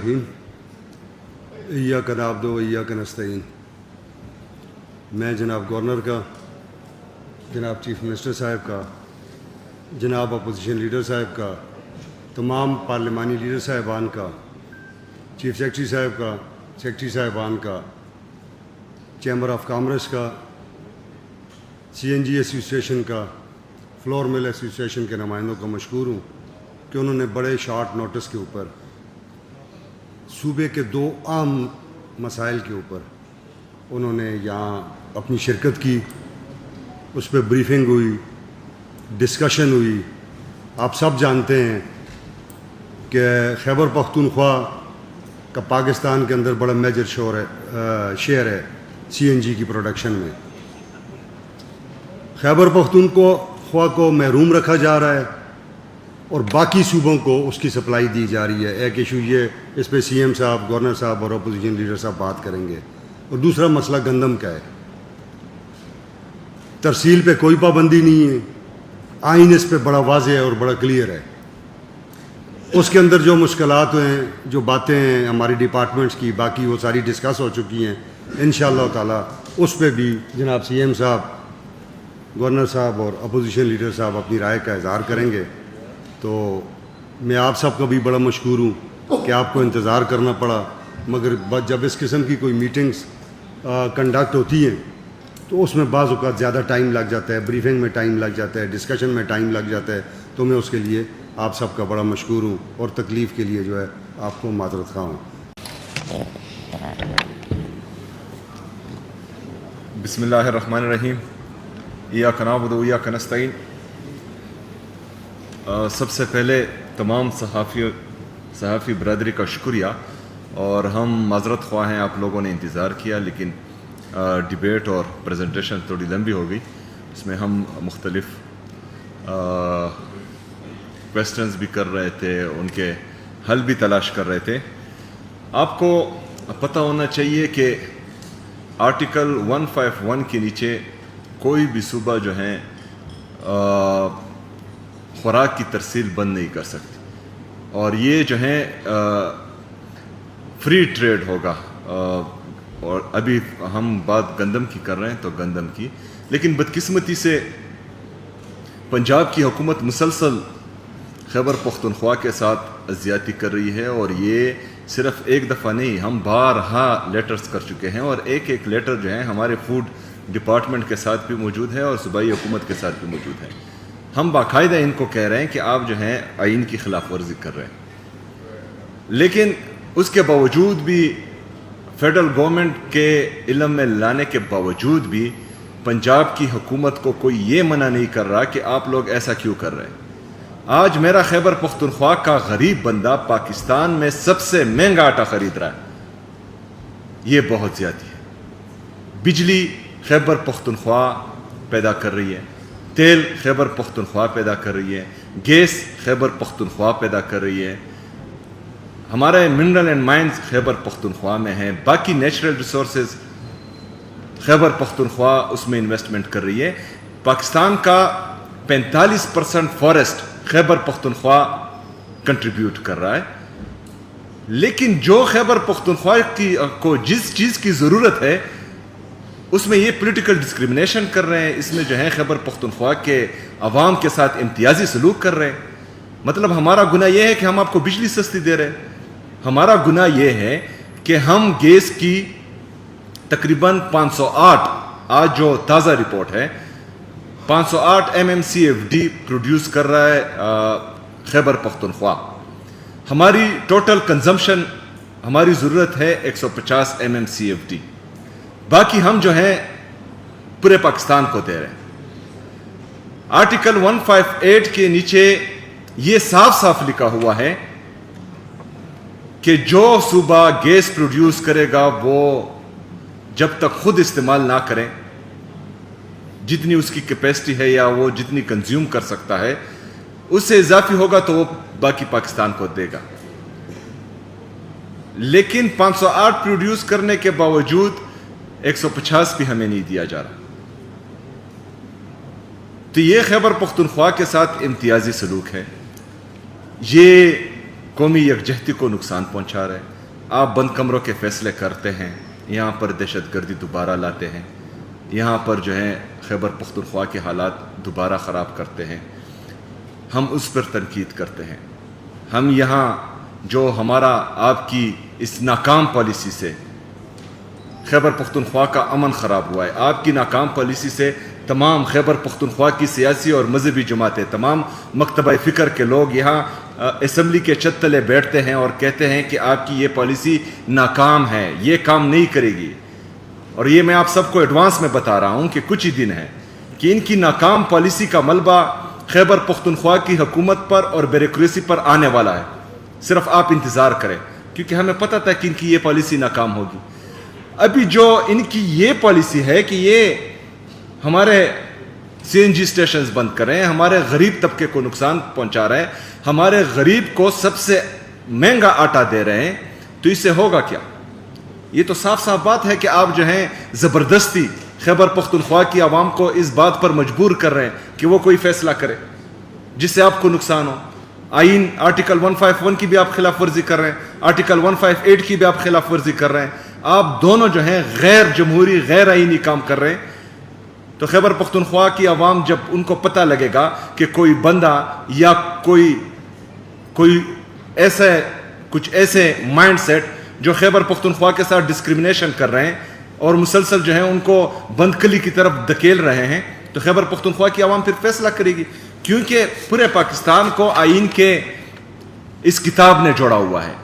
الرحیم ایاک نعبد و ایاک نستعین. میں جناب گورنر کا، جناب چیف منسٹر صاحب کا، جناب اپوزیشن لیڈر صاحب کا، تمام پارلیمانی لیڈر صاحبان کا، چیف سیکرٹری صاحب کا، سیکرٹری صاحبان کا، چیمبر آف کامرس کا، سی این جی ایسوسیشن کا، فلور مل ایسوسیشن کے نمائندوں کا مشکور ہوں کہ انہوں نے بڑے شارٹ نوٹس کے اوپر صوبے کے 2 اہم مسائل کے اوپر انہوں نے یہاں اپنی شرکت کی. اس پہ بریفنگ ہوئی، ڈسکشن ہوئی. آپ سب جانتے ہیں کہ خیبر پختونخوا کا پاکستان کے اندر بڑا میجر شیئر ہے سی این جی کی پروڈکشن میں. خیبر پختونخوا کو محروم رکھا جا رہا ہے اور باقی صوبوں کو اس کی سپلائی دی جا رہی ہے. ایک ایشو یہ، اس پہ سی ایم صاحب، گورنر صاحب اور اپوزیشن لیڈر صاحب بات کریں گے. اور دوسرا مسئلہ گندم کا ہے. ترسیل پہ کوئی پابندی نہیں ہے. آئین اس پہ بڑا واضح ہے اور بڑا کلیئر ہے. اس کے اندر جو مشکلات ہیں، جو باتیں ہیں ہماری ڈپارٹمنٹس کی، باقی وہ ساری ڈسکس ہو چکی ہیں. انشاءاللہ تعالی اس پہ بھی جناب سی ایم صاحب، گورنر صاحب اور اپوزیشن لیڈر صاحب اپنی رائے کا اظہار کریں گے. تو میں آپ سب کا بھی بڑا مشکور ہوں کہ آپ کو انتظار کرنا پڑا، مگر جب اس قسم کی کوئی میٹنگز کنڈکٹ ہوتی ہیں تو اس میں بعض اوقات زیادہ ٹائم لگ جاتا ہے، بریفنگ میں ٹائم لگ جاتا ہے، ڈسکشن میں ٹائم لگ جاتا ہے. تو میں اس کے لیے آپ سب کا بڑا مشکور ہوں اور تکلیف کے لیے جو ہے آپ کو معذرت خواہ ہوں. بسم اللہ الرحمن الرحیم. ایاک نعبد و ایاک نستعین. سب سے پہلے تمام صحافی برادری کا شکریہ، اور ہم معذرت خواہ ہیں، آپ لوگوں نے انتظار کیا، لیکن ڈیبیٹ اور پریزنٹیشن تھوڑی لمبی ہو گئی. اس میں ہم مختلف کویسچنز بھی کر رہے تھے، ان کے حل بھی تلاش کر رہے تھے. آپ کو پتہ ہونا چاہیے کہ آرٹیکل 151 کے نیچے کوئی بھی صوبہ جو ہے خوراک کی ترسیل بند نہیں کر سکتی، اور یہ جو ہے فری ٹریڈ ہوگا. اور ابھی ہم بات گندم کی کر رہے ہیں تو گندم کی، لیکن بدقسمتی سے پنجاب کی حکومت مسلسل خیبر پختونخوا کے ساتھ زیادتی کر رہی ہے. اور یہ صرف ایک دفعہ نہیں، ہم بارہا لیٹرز کر چکے ہیں، اور ایک لیٹر جو ہے ہمارے فوڈ ڈپارٹمنٹ کے ساتھ بھی موجود ہے اور صوبائی حکومت کے ساتھ بھی موجود ہے. ہم باقاعدہ ان کو کہہ رہے ہیں کہ آپ جو ہیں آئین کی خلاف ورزی کر رہے ہیں، لیکن اس کے باوجود بھی، فیڈرل گورنمنٹ کے علم میں لانے کے باوجود بھی، پنجاب کی حکومت کو کوئی یہ منع نہیں کر رہا کہ آپ لوگ ایسا کیوں کر رہے ہیں. آج میرا خیبر پختونخوا کا غریب بندہ پاکستان میں سب سے مہنگا آٹا خرید رہا ہے. یہ بہت زیادتی ہے. بجلی خیبر پختونخوا پیدا کر رہی ہے، تیل خیبر پختونخوا پیدا کر رہی ہے، گیس خیبر پختونخوا پیدا کر رہی ہے، ہمارے mineral and mines Khyber Pakhtunkhwa میں ہیں، باقی نیچرل ریسورسز خیبر پختونخوا اس میں انویسٹمنٹ کر رہی ہے. پاکستان کا 45% فارسٹ خیبر پختونخوا کنٹریبیوٹ کر رہا ہے. لیکن جو خیبر پختونخوا کو جس چیز کی ضرورت ہے اس میں یہ پولیٹیکل ڈسکریمنیشن کر رہے ہیں. اس میں جو ہے خیبر پختونخوا کے عوام کے ساتھ امتیازی سلوک کر رہے ہیں. مطلب ہمارا گناہ یہ ہے کہ ہم آپ کو بجلی سستی دے رہے ہیں. ہمارا گناہ یہ ہے کہ ہم گیس کی تقریباً 508، آج جو تازہ رپورٹ ہے، 508 MMCFD پروڈیوس کر رہا ہے خیبر پختونخوا. ہماری ٹوٹل کنزمپشن، ہماری ضرورت ہے 150 MMCFD. باقی ہم جو ہیں پورے پاکستان کو دے رہے ہیں. آرٹیکل 158 کے نیچے یہ صاف صاف لکھا ہوا ہے کہ جو صوبہ گیس پروڈیوس کرے گا وہ جب تک خود استعمال نہ کریں، جتنی اس کی کیپیسٹی ہے یا وہ جتنی کنزیوم کر سکتا ہے، اس سے اضافی ہوگا تو وہ باقی پاکستان کو دے گا. لیکن 508 پروڈیوس کرنے کے باوجود 150 بھی ہمیں نہیں دیا جا رہا. تو یہ خیبر پختونخوا کے ساتھ امتیازی سلوک ہے. یہ قومی یکجہتی کو نقصان پہنچا رہا ہے. آپ بند کمروں کے فیصلے کرتے ہیں, یہاں پر دہشت گردی دوبارہ لاتے ہیں, یہاں پر جو ہے خیبر پختونخوا کے حالات دوبارہ خراب کرتے ہیں. ہم اس پر تنقید کرتے ہیں. ہم یہاں جو ہمارا آپ کی اس ناکام پالیسی سے خیبر پختونخوا کا امن خراب ہوا ہے. آپ کی ناکام پالیسی سے تمام خیبر پختونخوا کی سیاسی اور مذہبی جماعتیں, تمام مکتبہ فکر کے لوگ یہاں اسمبلی کے چھت تلے بیٹھتے ہیں اور کہتے ہیں کہ آپ کی یہ پالیسی ناکام ہے, یہ کام نہیں کرے گی. اور یہ میں آپ سب کو ایڈوانس میں بتا رہا ہوں کہ کچھ ہی دن ہیں کہ ان کی ناکام پالیسی کا ملبہ خیبر پختونخوا کی حکومت پر اور بیوروکریسی پر آنے والا ہے. صرف آپ انتظار کریں, کیونکہ ہمیں پتہ تھا کہ ان کی یہ پالیسی ناکام ہوگی. ابھی جو ان کی یہ پالیسی ہے کہ یہ ہمارے سی این جی اسٹیشنز بند کر رہے ہیں, ہمارے غریب طبقے کو نقصان پہنچا رہے ہیں, ہمارے غریب کو سب سے مہنگا آٹا دے رہے ہیں, تو اس سے ہوگا کیا؟ یہ تو صاف صاف بات ہے کہ آپ جو ہیں زبردستی خیبر پختونخوا کی عوام کو اس بات پر مجبور کر رہے ہیں کہ وہ کوئی فیصلہ کرے جس سے آپ کو نقصان ہو. آئین آرٹیکل 151 کی بھی آپ خلاف ورزی کر رہے ہیں, آرٹیکل 158 کی بھی آپ خلاف ورزی کر رہے ہیں. آپ دونوں جو ہیں غیر جمہوری غیر آئینی کام کر رہے ہیں. تو خیبر پختونخوا کی عوام جب ان کو پتہ لگے گا کہ کوئی بندہ یا کوئی کچھ ایسے مائنڈ سیٹ جو خیبر پختونخوا کے ساتھ ڈسکریمنیشن کر رہے ہیں اور مسلسل جو ہے ان کو بند کلی کی طرف دھکیل رہے ہیں, تو خیبر پختونخوا کی عوام پھر فیصلہ کرے گی. کیونکہ پورے پاکستان کو آئین کے اس کتاب نے جوڑا ہوا ہے.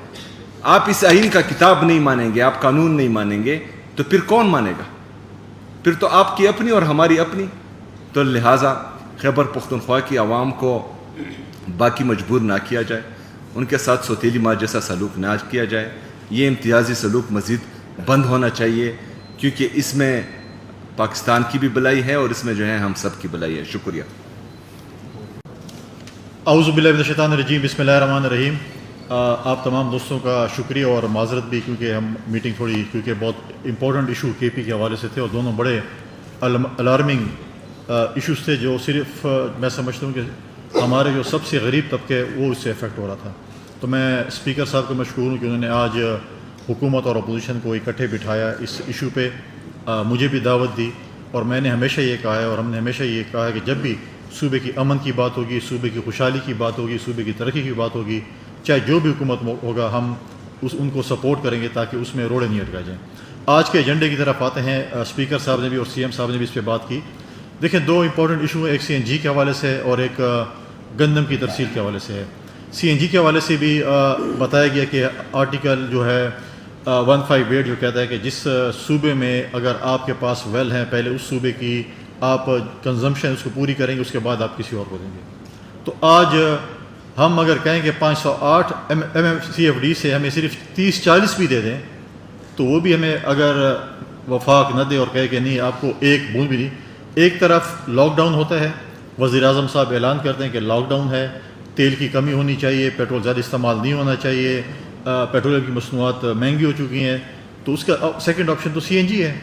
آپ اس آئین کا کتاب نہیں مانیں گے, آپ قانون نہیں مانیں گے, تو پھر کون مانے گا؟ پھر تو آپ کی اپنی اور ہماری اپنی. تو لہٰذا خیبر پختونخوا کی عوام کو باقی مجبور نہ کیا جائے, ان کے ساتھ سوتیلی ماں جیسا سلوک نہ کیا جائے. یہ امتیازی سلوک مزید بند ہونا چاہیے, کیونکہ اس میں پاکستان کی بھی بلائی ہے اور اس میں جو ہے ہم سب کی بلائی ہے. شکریہ. اعوذ باللہ من الشیطان الرجیم. بسم اللہ الرحمن الرحیم. آپ تمام دوستوں کا شکریہ اور معذرت بھی, کیونکہ ہم میٹنگ تھوڑی کیونکہ بہت امپورٹنٹ ایشو کے پی کے حوالے سے تھے اور دونوں بڑے الارمنگ ایشوز تھے جو صرف میں سمجھتا ہوں کہ ہمارے جو سب سے غریب طبقے وہ اس سے افیکٹ ہو رہا تھا. تو میں اسپیکر صاحب کو مشکور ہوں کہ انہوں نے آج حکومت اور اپوزیشن کو اکٹھے بٹھایا اس ایشو پہ, مجھے بھی دعوت دی. اور میں نے ہمیشہ یہ کہا ہے اور ہم نے ہمیشہ یہ کہا ہے کہ جب بھی صوبے کی امن کی بات ہوگی, صوبے کی خوشحالی کی بات ہوگی, صوبے کی ترقی کی بات ہوگی, چاہے جو بھی حکومت ہوگا ہم ان کو سپورٹ کریں گے تاکہ اس میں روڑے نہیں اٹکائے جائیں. آج کے ایجنڈے کی طرف آتے ہیں. اسپیکر صاحب نے بھی اور سی ایم صاحب نے بھی اس پہ بات کی. دیکھیں, دو امپورٹنٹ ایشو ہیں, ایک سی این جی کے حوالے سے اور ایک گندم کی ترسیل کے حوالے سے ہے. سی این جی کے حوالے سے بھی بتایا گیا کہ آرٹیکل جو ہے 158 جو کہتا ہے کہ جس صوبے میں اگر آپ کے پاس ویل ہیں, پہلے اس صوبے کی آپ کنزمپشن اس کو پوری کریں گے, اس کے بعد آپ کسی اور کو دیں گے. تو آج ہم اگر کہیں کہ 508 MMCFD سے ہمیں صرف 30-40 بھی دے دیں تو وہ بھی ہمیں اگر وفاق نہ دے اور کہے کہ نہیں آپ کو ایک بوند بھی نہیں. ایک طرف لاک ڈاؤن ہوتا ہے, وزیر اعظم صاحب اعلان کرتے ہیں کہ لاک ڈاؤن ہے, تیل کی کمی ہونی چاہیے, پیٹرول زیادہ استعمال نہیں ہونا چاہیے, پیٹرولیم کی مصنوعات مہنگی ہو چکی ہیں, تو اس کا سیکنڈ آپشن تو سی این جی ہے.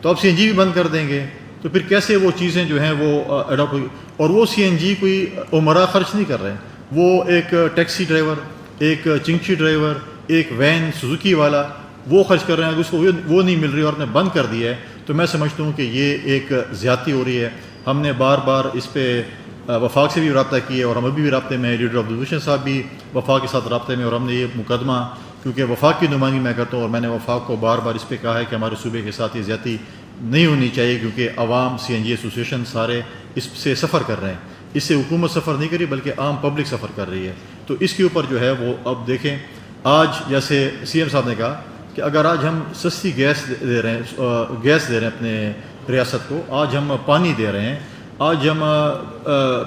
تو آپ سی این جی بھی بند کر دیں گے تو پھر کیسے وہ چیزیں جو ہیں وہ اڈاپٹ ہوگی؟ اور وہ سی این جی کوئی عمرہ خرچ نہیں کر رہے ہیں, وہ ایک ٹیکسی ڈرائیور, ایک چنگچی ڈرائیور, ایک وین سوزوکی والا وہ خرچ کر رہے ہیں, اس کو وہ نہیں مل رہی اور نے بند کر دیا ہے. تو میں سمجھتا ہوں کہ یہ ایک زیادتی ہو رہی ہے. ہم نے بار بار اس پہ وفاق سے بھی رابطہ کیا اور ہم ابھی بھی رابطے میں, لیڈر آف اپوزیشن صاحب بھی وفاق کے ساتھ رابطے میں, اور ہم نے یہ مقدمہ, کیونکہ وفاق کی نمائندگی میں کرتا ہوں اور میں نے وفاق کو بار بار اس پہ کہا ہے کہ ہمارے صوبے کے ساتھ یہ زیادتی نہیں ہونی چاہیے, کیونکہ عوام سی این جی ایسوسیشن سارے اس سے سفر کر رہے ہیں. اس سے حکومت سفر نہیں کری بلکہ عام پبلک سفر کر رہی ہے. تو اس کے اوپر جو ہے وہ اب دیکھیں, آج جیسے سی ایم صاحب نے کہا کہ اگر آج ہم سستی گیس دے رہے ہیں اپنے ریاست کو, آج ہم پانی دے رہے ہیں, آج ہم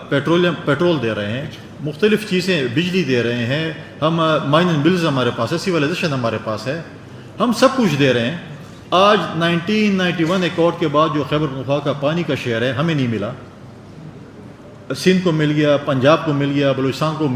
پیٹرول دے رہے ہیں, مختلف چیزیں, بجلی دے رہے ہیں, ہم مائننگ بلز ہمارے پاس ہے, سیولائزیشن ہمارے پاس ہے, ہم سب کچھ دے رہے ہیں. آج 1991 ایکارڈ کے بعد جو خیبر پختونخوا کا پانی کا شیئر ہے ہمیں نہیں ملا. سندھ کو مل گیا, پنجاب کو مل گیا, بلوچستان کو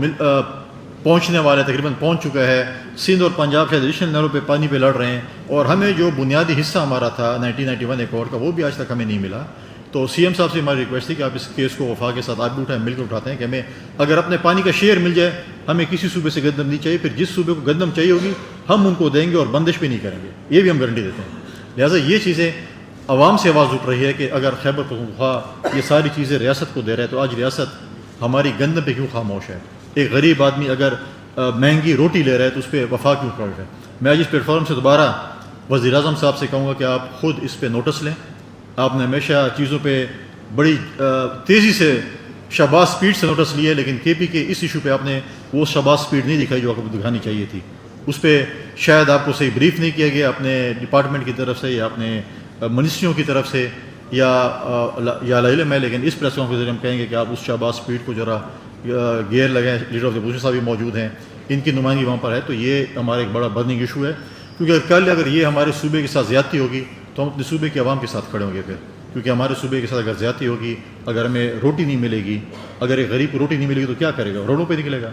پہنچنے والا تقریباً پہنچ چکا ہے. سندھ اور پنجاب شاید ایڈیشنل لیول پہ پانی پہ لڑ رہے ہیں, اور ہمیں جو بنیادی حصہ ہمارا تھا 1991 ایکارڈ کا وہ بھی آج تک ہمیں نہیں ملا. تو سی ایم صاحب سے ہماری ریکویسٹ تھی کہ آپ اس کیس کو وفاق کے ساتھ آپ بھی اٹھائیں, مل کر اٹھاتے ہیں کہ ہمیں اگر اپنے پانی کا شیئر مل جائے, ہمیں کسی صوبے سے گندم نہیں چاہیے. پھر جس صوبے کو گندم چاہیے ہوگی ہم ان کو دیں گے اور بندش بھی نہیں کریں گے، یہ بھی ہم گارنٹی دیتے ہیں. لہٰذا یہ چیزیں عوام سے آواز اٹھ رہی ہے کہ اگر خیبر پختونخوا یہ ساری چیزیں ریاست کو دے رہا ہے تو آج ریاست ہماری گندم پہ کیوں خاموش ہے؟ ایک غریب آدمی اگر مہنگی روٹی لے رہا ہے تو اس پہ وفاق کیوں خاموش ہے؟ میں آج اس پلیٹ فارم سے دوبارہ وزیر اعظم صاحب سے کہوں گا کہ آپ خود اس پہ نوٹس لیں. آپ نے ہمیشہ چیزوں پہ بڑی تیزی سے شاباز سپیڈ سے نوٹس لیے، لیکن کے پی کے اس ایشو پہ آپ نے وہ شاباز سپیڈ نہیں دکھائی جو آپ کو دکھانی چاہیے تھی. اس پہ شاید آپ کو صحیح بریف نہیں کیا گیا اپنے ڈپارٹمنٹ کی طرف سے یا اپنے منسٹریوں کی طرف سے یا علم ہے. لیکن اس پریس کانفرنس کے ذریعے ہم کہیں گے کہ آپ اس شاباز سپیڈ کو ذرا گیئر لگائیں. لیڈر آف دی اپوزیشن صاحب بھی موجود ہیں، ان کی نمائندگی وہاں پر ہے. تو یہ ہمارا ایک بڑا برننگ ایشو ہے، کیونکہ کل اگر یہ ہمارے صوبے کے ساتھ زیادتی ہوگی تو ہم اپنے صوبے کے عوام کے ساتھ کھڑے ہوں گے پھر. کیونکہ ہمارے صوبے کے ساتھ اگر زیادتی ہوگی، اگر ہمیں روٹی نہیں ملے گی، اگر ایک غریب کو روٹی نہیں ملے گی تو کیا کرے گا؟ روڈوں پہ نکلے گا.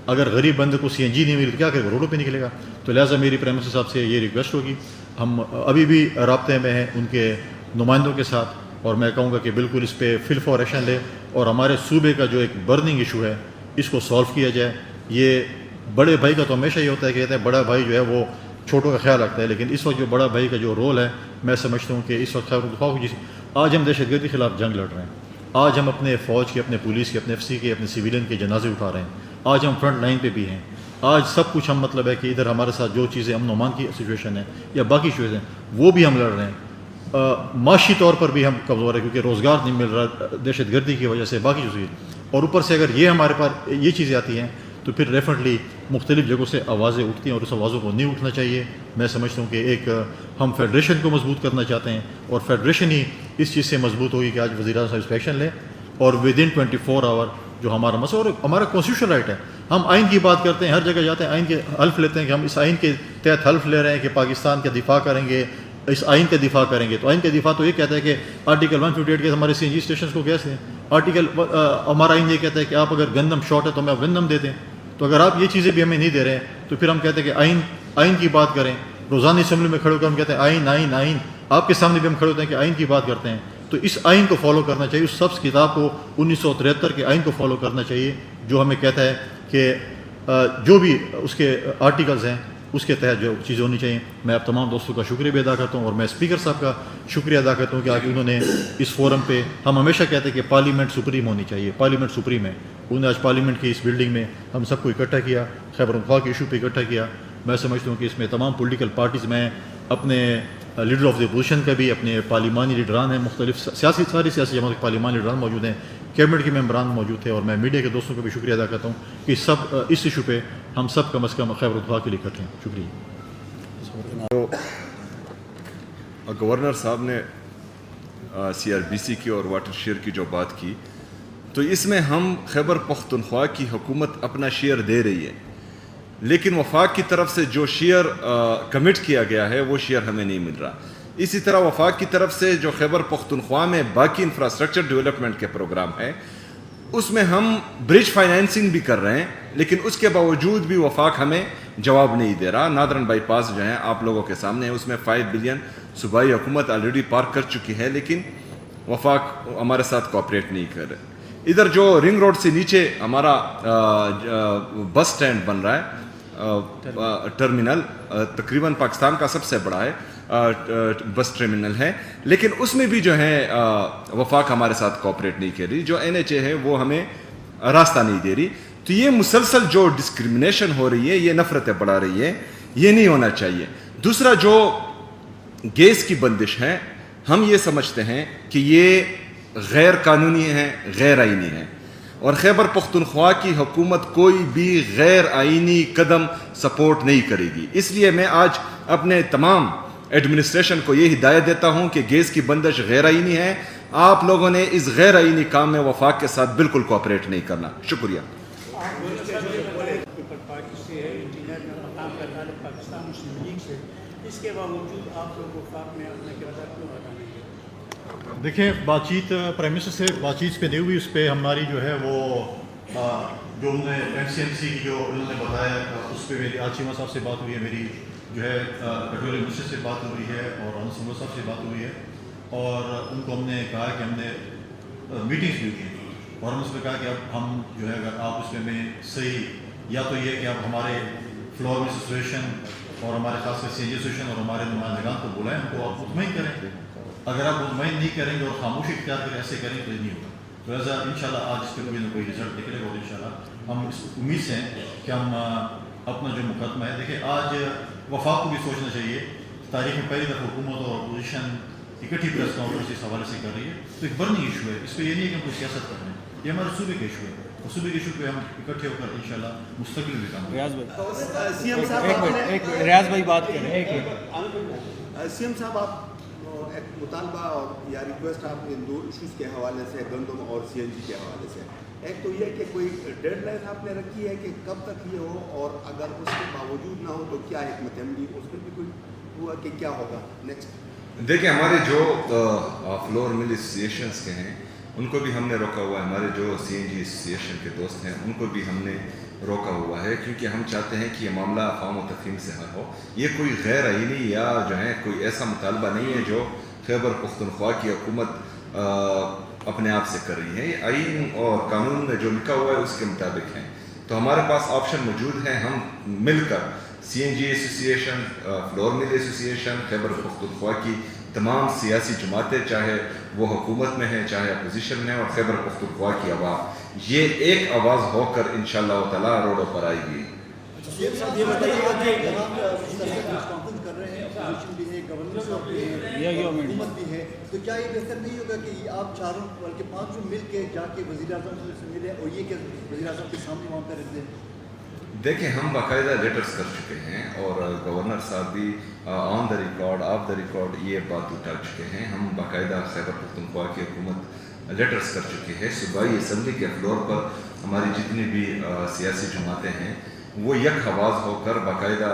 اگر غریب بندے کو سی این جی نہیں ملی تو کیا کرے گا؟ روڈوں پہ نکلے گا. تو لہٰذا میری پرائم منسٹر صاحب سے یہ ریکویسٹ ہوگی. ہم ابھی بھی رابطے میں ہیں ان کے نمائندوں کے ساتھ، اور میں کہوں گا کہ بالکل اس پہ فل فور ایکشن لے اور ہمارے صوبے کا جو ایک برننگ ایشو ہے اس کو سالو کیا جائے. یہ بڑے بھائی کا تو ہمیشہ یہ ہوتا ہے کہ کہتے ہیں بڑا بھائی جو ہے وہ چھوٹوں کا خیال رکھتا ہے، لیکن اس وقت جو بڑا بھائی کا جو رول ہے میں سمجھتا ہوں کہ اس وقت خیبر پختونخوا آج ہم دہشت گردی کے خلاف جنگ لڑ رہے ہیں. آج ہم اپنے فوج کے، اپنے پولیس کے، اپنے ایف سی کے، اپنے سویلین کے جنازے اٹھا رہے ہیں. آج ہم فرنٹ لائن پہ بھی ہیں. آج سب کچھ ہم مطلب ہے کہ ادھر ہمارے ساتھ جو چیزیں امن و امان کی سچویشن ہے یا باقی چیزیں وہ بھی ہم لڑ رہے ہیں. معاشی طور پر بھی ہم کمزور ہیں کیونکہ روزگار نہیں مل رہا دہشت گردی کی وجہ سے، باقی چیزیں. اور اوپر سے اگر یہ ہمارے پاس یہ چیزیں آتی ہیں تو پھر ڈیفینیٹلی مختلف جگہوں سے آوازیں اٹھتی ہیں، اور اس آوازوں کو نہیں اٹھنا چاہیے. میں سمجھتا ہوں کہ ایک ہم فیڈریشن کو مضبوط کرنا چاہتے ہیں، اور فیڈریشن ہی اس چیز سے مضبوط ہوگی کہ آج وزیر اعظم صاحب اس پہ ایکشن لیں اور ود ان 24 آور جو ہمارا مسئلہ اور ہمارا کانسٹیٹیوشن رائٹ ہے. ہم آئین کی بات کرتے ہیں، ہر جگہ جاتے ہیں آئین کے حلف لیتے ہیں کہ ہم اس آئین کے تحت حلف لے رہے ہیں کہ پاکستان کا دفاع کریں گے، اس آئین کا دفاع کریں گے. تو آئین کا دفاع تو یہ کہتا ہے کہ آرٹیکل 158 کے ہمارے سی این جی اسٹیشنس کو کیسے ہیں. آرٹیکل ہمارا آئین یہ کہتا ہے کہ آپ اگر گندم شارٹ ہے تو ہمیں آپ گندم دے دیں. تو اگر آپ یہ چیزیں بھی ہمیں نہیں دے رہے ہیں تو پھر ہم کہتے ہیں کہ آئین کی بات کریں. روزانہ اسمبلی میں کھڑے ہو کر ہم کہتے ہیں آئین آئین آئین. آپ کے سامنے بھی ہم کھڑے ہوتے ہیں کہ آئین کی بات کرتے ہیں. تو اس آئین کو فالو کرنا چاہیے، اس سبز کتاب کو 1973 کے آئین کو فالو کرنا چاہیے جو ہمیں کہتا ہے کہ جو بھی اس کے آرٹیکلز ہیں اس کے تحت جو چیزیں ہونی چاہیے. میں آپ تمام دوستوں کا شکریہ بھی ادا کرتا ہوں، اور میں اسپیکر صاحب کا شکریہ ادا کرتا ہوں کہ آج انہوں نے اس فورم پہ، ہم ہمیشہ کہتے ہیں کہ پارلیمنٹ سپریم ہونی چاہیے، پارلیمنٹ سپریم ہے. انہوں نے آج پارلیمنٹ کی اس بلڈنگ میں ہم سب کو اکٹھا کیا، خیبر پختونخوا کے ایشو پہ اکٹھا کیا. میں سمجھتا ہوں کہ اس میں تمام پولیٹیکل پارٹیز میں اپنے لیڈر آف دی اپوزیشن کا بھی، اپنے پارلیمانی لیڈران ہیں، مختلف ساری سیاسی جماعت کے پارلیمانی لیڈران موجود ہیں، کیبنٹ کے ممبران موجود تھے، اور میں میڈیا کے دوستوں کا بھی شکریہ ادا کرتا ہوں کہ سب اس ایشو پہ ہم سب کم از کم خیبر پختونخوا کے لیے اکٹھے ہیں. شکریہ. تو گورنر صاحب نے سی آر بی سی کی اور واٹر شیئر کی جو بات کی، تو اس میں ہم خیبر پختونخوا کی حکومت اپنا شیئر دے رہی ہے، لیکن وفاق کی طرف سے جو شیئر کمٹ کیا گیا ہے وہ شیئر ہمیں نہیں مل رہا. اسی طرح وفاق کی طرف سے جو خیبر پختونخوا میں باقی انفراسٹرکچر ڈیولپمنٹ کے پروگرام ہے اس میں ہم برج فائنینسنگ بھی کر رہے ہیں، لیکن اس کے باوجود بھی وفاق ہمیں جواب نہیں دے رہا. نادرن بائی پاس جو ہیں آپ لوگوں کے سامنے ہے، اس میں 5 بلین صوبائی حکومت آلریڈی پارک کر چکی ہے، لیکن وفاق ہمارے ساتھ کوآپریٹ نہیں کر رہے. ادھر جو رنگ روڈ سے نیچے ہمارا بس سٹینڈ بن رہا ہے، ٹرمینل تقریباً پاکستان کا سب سے بڑا ہے بس ٹرمینل ہے، لیکن اس میں بھی جو ہے وفاق ہمارے ساتھ کوآپریٹ نہیں کر رہی. جو NHA ہے وہ ہمیں راستہ نہیں دے رہی. تو یہ مسلسل جو ڈسکرمنیشن ہو رہی ہے، یہ نفرتیں بڑھا رہی ہے، یہ نہیں ہونا چاہیے. دوسرا جو گیس کی بندش ہے، ہم یہ سمجھتے ہیں کہ یہ غیر قانونی ہے، غیر آئینی ہے، اور خیبر پختونخوا کی حکومت کوئی بھی غیر آئینی قدم سپورٹ نہیں کرے گی. اس لیے میں آج اپنے تمام ایڈمنسٹریشن کو یہ ہدایت دیتا ہوں کہ گیس کی بندش غیر آئینی ہے. آپ لوگوں نے اس غیر آئینی کام میں وفاق کے ساتھ بالکل کوآپریٹ نہیں کرنا. شکریہ. اس کے باوجود آپ لوگ وفاق میں اپنا کردار کیوں ادا نہیں کرتے؟ دیکھیں، بات چیت پرائم منسٹر سے بات چیت پہ نہیں ہوئی. اس پہ ہماری جو ہے وہ جو انہوں نے MCMC کی جو انہوں نے بتایا اس پہ میری آج چیمہ صاحب سے بات ہوئی ہے، میری جو ہے پیٹرولیم منسٹر سے بات ہوئی ہے، اور انس سنگھ صاحب سے بات ہوئی ہے، اور ان کو ہم نے کہا کہ ہم نے میٹنگس بھی کی، اور ہم اس میں کہا کہ اب ہم جو ہے اگر آپ اس میں صحیح، یا تو یہ کہ آپ ہمارے فلور میں سچویشن اور ہمارے خاص کر سی این جی ایسوسیشن اور ہمارے نمائندگان کو بلائیں، ان کو آپ مطمئن کریں. اگر آپ مطمئن نہیں کریں گے اور خاموشی اختیار کریں ایسے کریں تو یہ نہیں ہوگا. تو ایسا ان شاء اللہ آج اس پہ کوئی نہ کوئی رزلٹ نکلے گا اور ان شاء اللہ ہم اس امید سے ہیں کہ ہم اپنا جو مقدمہ ہے، دیکھیں آج وفاق کو بھی سوچنا چاہیے. تاریخ میں پہلی دفعہ حکومت اور اپوزیشن اکٹھی پریس کانفرنس اس حوالے سے کر رہی ہے، تو ایک برننگ ایشو ہے. اس پہ یہ نہیں ہے کہ ہم کوئی سیاست کر رہے ہیں، یہ ہمارے صوبے کا ایشو ہے. اور صوبے کے ایشو پہ ہم اکٹھے ہو کر انشاءاللہ مستقبل بھی کام کریں. ریاض بھائی ایک منٹ ریاض بھائی بات کریں. ایک منٹ سی ایم صاحب، آپ ایک مطالبہ اور یا ریکویسٹ آپ ان دو ایشوز کے حوالے سے، گندم اور سی این جی کے حوالے سے، ایک تو یہ کہ کوئی ڈیڈ لائن آپ نے رکھی ہے کہ کب تک یہ ہو، اور اگر اس کے باوجود نہ ہو تو کیا حکمت عملی اس میں بھی کوئی ہوا کہ کیا ہوگا نیکسٹ؟ دیکھیں ہمارے جو فلور مل ایسوسیشنس کے ہیں ان کو بھی ہم نے روکا ہوا ہے. ہمارے جو سی این جی ایسوسیشن کے دوست ہیں ان کو بھی ہم نے روکا ہوا ہے، کیونکہ ہم چاہتے ہیں کہ یہ معاملہ افہام و تفہیم سے حل ہو. یہ کوئی غیر آئینی یا جو ہے کوئی ایسا مطالبہ نہیں ہے جو خیبر پختونخوا کی حکومت اپنے آپ سے کر رہی ہے. یہ آئین اور قانون میں جو لکھا ہوا ہے اس کے مطابق ہیں. تو ہمارے پاس آپشن موجود ہیں، ہم مل کر C N G association, flour mill association, Khyber Pakhtunkhwa کی تمام سیاسی جماعتیں، چاہے وہ حکومت میں ہیں چاہے اپوزیشن میں، اور خیبر پختونخوا کی عوام، یہ ایک آواز ہو کر انشاءاللہ تعالیٰ روڈوں پر آئے گی. یہ بتائیے گا کہ آپ کانفرنس کر رہے ہیں، اپوزیشن بھی ہے، گورنر صاحب بھی ہے، حکومت بھی ہے، تو کیا یہ بہتر نہیں ہوگا کہ آپ چاروں بلکہ پانچوں مل کے جا کے وزیر اعظم سے ملیں اور یہ کہ وزیر اعظم کے سامنے وہاں پہ رکھ دیں؟ دیکھیں ہم باقاعدہ لیٹرز کر چکے ہیں اور گورنر صاحب بھی on the record off the record یہ بات اٹھا چکے ہیں. ہم باقاعدہ خیبر پختونخوا کی حکومت لیٹرز کر چکے ہیں. صوبائی اسمبلی کے فلور پر ہماری جتنی بھی سیاسی جماعتیں ہیں وہ یک آواز ہو کر باقاعدہ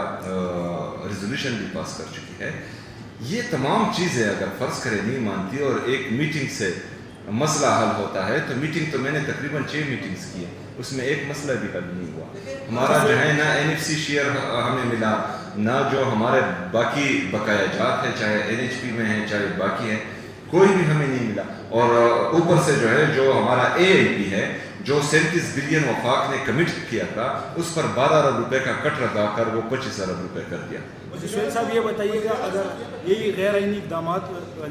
ریزولوشن بھی پاس کر چکی ہے. یہ تمام چیزیں اگر فرض کرے نہیں مانتی اور ایک میٹنگ سے مسئلہ حل ہوتا ہے، تو میٹنگ تو میں نے تقریباً 6 میٹنگز کی ہے، اس میں ایک مسئلہ بھی حل نہیں ہوا. ہمارا جو ہے نہ این ایف سی شیئر ہمیں ملا، نہ جو ہمارے باقی بقایا جات ہیں چاہے این ایچ پی میں ہیں چاہے باقی ہیں، کوئی بھی ہمیں نہیں ملا. اور اوپر سے جو ہے جو ہمارا اے ایل پی ہے جو 37 بلین وفاق نے کمٹ کیا تھا اس پر 12 ارب روپے کا کٹ لگا کر وہ 25 ارب روپے کر دیا. سہیل صاحب یہ بتائیے گا، اگر یہی غیر آئینی اقدامات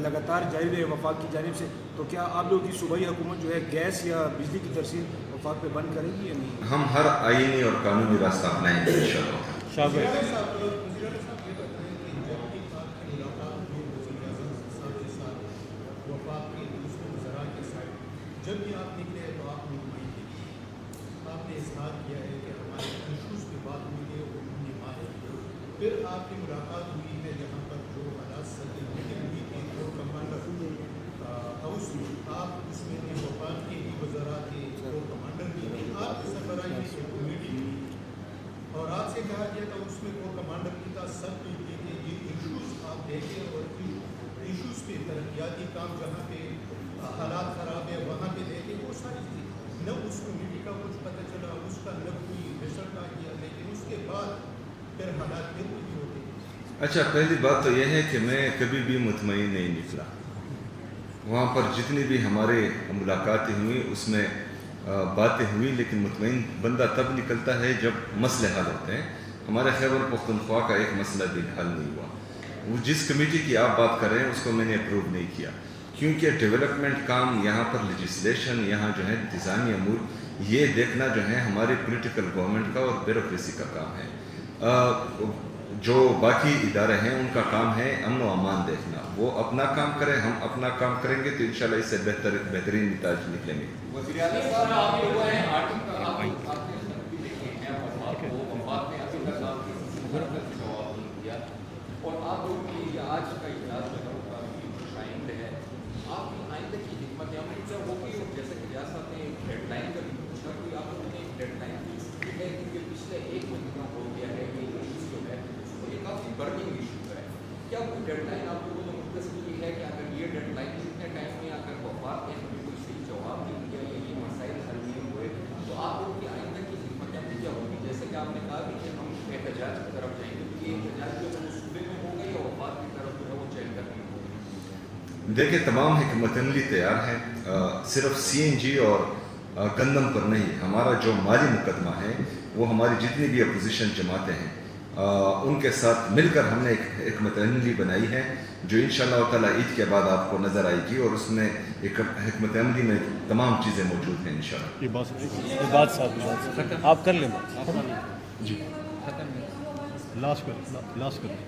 لگاتار جاری رہے وفاق کی جانب سے، تو کیا آپ لوگوں کی صوبائی حکومت جو ہے گیس یا بجلی کی ترسیل وفاق پہ بند کرے گی یا نہیں؟ ہم ہر آئینی اور قانونی راستہ اپنائیں گے انشاءاللہ. شاہ بھائی جب بھی آپ نکلے تو آپ نے نمائندگی کی، آپ نے اظہار کیا ہے کہ ہمارے ایشوز پہ بات ہوئی ہے اور انہوں نے مانے. پھر آپ کی ملاقات ہوئی ہے جہاں پر جو حالات سطح میٹنگ ہوئی تھی اور کمانڈر ہاؤس میں، آپ اس میں تھے، وفاق کے بھی وزراء تھے اور کمانڈر بھی تھے. آپ کی سربراہی میں ایک میٹنگ ہوئی اور آپ سے کہا گیا تھا اس میں وہ کمانڈر کی کا سب کے لیے کہ یہ ایشوز آپ دیکھیں اور ایشوز پہ ترقیاتی کام جہاں پہ حالات خراب ہے وہاں پہ دیکھیں. وہ ساری چیزیں نہ اس کمیٹی کا کچھ پتہ چلا، اس کا نہ کوئی رزلٹ آ گیا، لیکن اس کے بعد پھر حالات پھر بھی ہوتے. اچھا، پہلی بات تو یہ ہے کہ میں کبھی بھی مطمئن نہیں نکلا. وہاں پر جتنی بھی ہمارے ملاقاتیں ہوئیں اس میں باتیں ہوئی، لیکن مطمئن بندہ تب نکلتا ہے جب مسئلے حل ہوتے ہیں. ہمارے خیبر پختونخوا کا ایک مسئلہ بھی حل نہیں ہوا. وہ جس کمیٹی کی آپ بات کر رہے ہیں اس کو میں نے اپروو نہیں کیا، کیونکہ ڈیولپمنٹ کام یہاں پر لیجسلیشن، یہاں جو ہے انتظامی امور، یہ دیکھنا جو ہے ہماری پولیٹیکل گورنمنٹ کا اور بیوروکریسی کا کام ہے. جو باقی ادارے ہیں ان کا کام ہے امن و امان دیکھنا. وہ اپنا کام کریں، ہم اپنا کام کریں گے تو انشاءاللہ اس سے بہترین نتائج نکلیں گے. اور آپ لوگوں کی آج کا اجلاس جو ہے کافی شائند ہے. آپ کی آئندہ کی حکمت عملی کیا ہوگی؟ اور جیسے کہ ریاست نے ڈیڈ لائن کا بھی پوچھا کہ آپ لوگوں نے ڈیڈ لائن کی ہے، کیونکہ پچھلے 1 مہینہ ہو گیا ہے کہ ایشو جو ہے وہ یہ کافی برننگ ایشو ہے. کیا کوئی ڈیڈ لائن آپ لوگوں نے مختصر کی ہے کہ اگر یہ ڈیڈ لائن کتنے ٹائم میں اگر وفاق نے ہمیں کوئی صحیح جواب نہیں دیا یا یہ مسائل حل نہیں ہوئے تو آپ لوگوں کی آئندہ کی حکمت عملی کیا ہوگی؟ جیسے کہ آپ نے کہا کہ ہم احتجاج کی طرف جائیں گے، یہ احتجاج جو ہے صوبے میں ہوگا یا وفاق کی طرف جو ہے وہ چین کرنی ہوگی؟ دیکھیں تمام حکمت عملی تیار ہے، صرف سی این جی اور گندم پر نہیں. ہمارا جو مالی مقدمہ ہے وہ ہماری جتنی بھی اپوزیشن جماعتیں ہیں ان کے ساتھ مل کر ہم نے ایک حکمت عملی بنائی ہے جو انشاءاللہ تعالی عید کے بعد آپ کو نظر آئے گی، اور اس میں ایک حکمت عملی میں تمام چیزیں موجود ہیں انشاءاللہ۔ یہ بات صاحب آپ کر لیں جی لاسٹ کر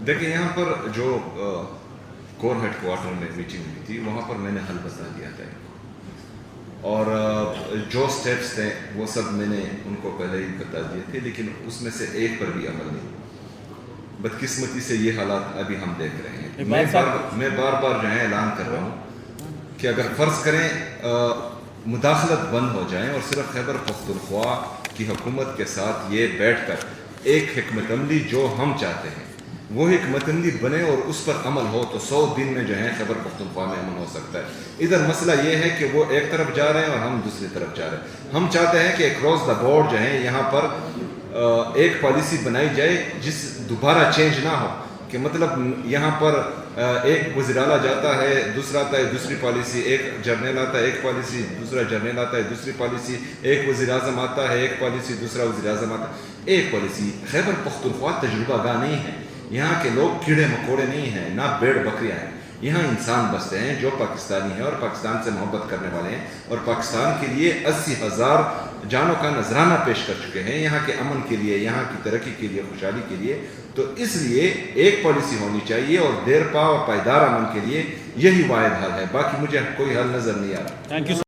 دیکھیں یہاں پر جو کور ہیڈ کوارٹر میں میٹنگ ہوئی تھی وہاں پر میں نے حل بتا دیا تھا، اور جو سٹیپس تھے وہ سب میں نے ان کو پہلے ہی بتا دیے تھے، لیکن اس میں سے ایک پر بھی عمل نہیں۔ بدقسمتی سے یہ حالات ابھی ہم دیکھ رہے ہیں۔ میں بار بار جو ہے اعلان کر رہا ہوں کہ اگر فرض کریں مداخلت بند ہو جائیں اور صرف خیبر پختونخوا کی حکومت کے ساتھ یہ بیٹھ کر ایک حکمت عملی جو ہم چاہتے ہیں وہ حکمت عملی بنے اور اس پر عمل ہو تو 100 دن میں جو ہے خیبر پختونخوا میں امن ہو سکتا ہے۔ ادھر مسئلہ یہ ہے کہ وہ ایک طرف جا رہے ہیں اور ہم دوسری طرف جا رہے ہیں۔ ہم چاہتے ہیں کہ اکراس دا بورڈ جو ہے یہاں پر ایک پالیسی بنائی جائے جس دوبارہ چینج نہ ہو، کہ مطلب یہاں پر ایک وزیر اعلیٰ جاتا ہے، دوسرا آتا ہے دوسری پالیسی، ایک جرنیل آتا ہے ایک پالیسی، دوسرا جرنیل آتا ہے دوسری پالیسی، ایک وزیر اعظم آتا ہے ایک پالیسی، دوسرا وزیر اعظم آتا ہے ایک پالیسی۔ خیبر پختونخوا تجربہ گاہ نہیں ہے، یہاں کے لوگ کیڑے مکوڑے نہیں ہیں، نہ بھیڑ بکریاں ہیں، یہاں انسان بستے ہیں جو پاکستانی ہیں اور پاکستان سے محبت کرنے والے ہیں، اور پاکستان کے لیے 80,000 جانوں کا نذرانہ پیش کر چکے ہیں یہاں کے امن کے لیے، یہاں کی ترقی کے لیے، خوشحالی کے لیے۔ تو اس لیے ایک پالیسی ہونی چاہیے اور دیر پا اور پائیدار امن کے لیے یہی واحد حل ہے، باقی مجھے کوئی حل نظر نہیں آ رہا۔ Thank you.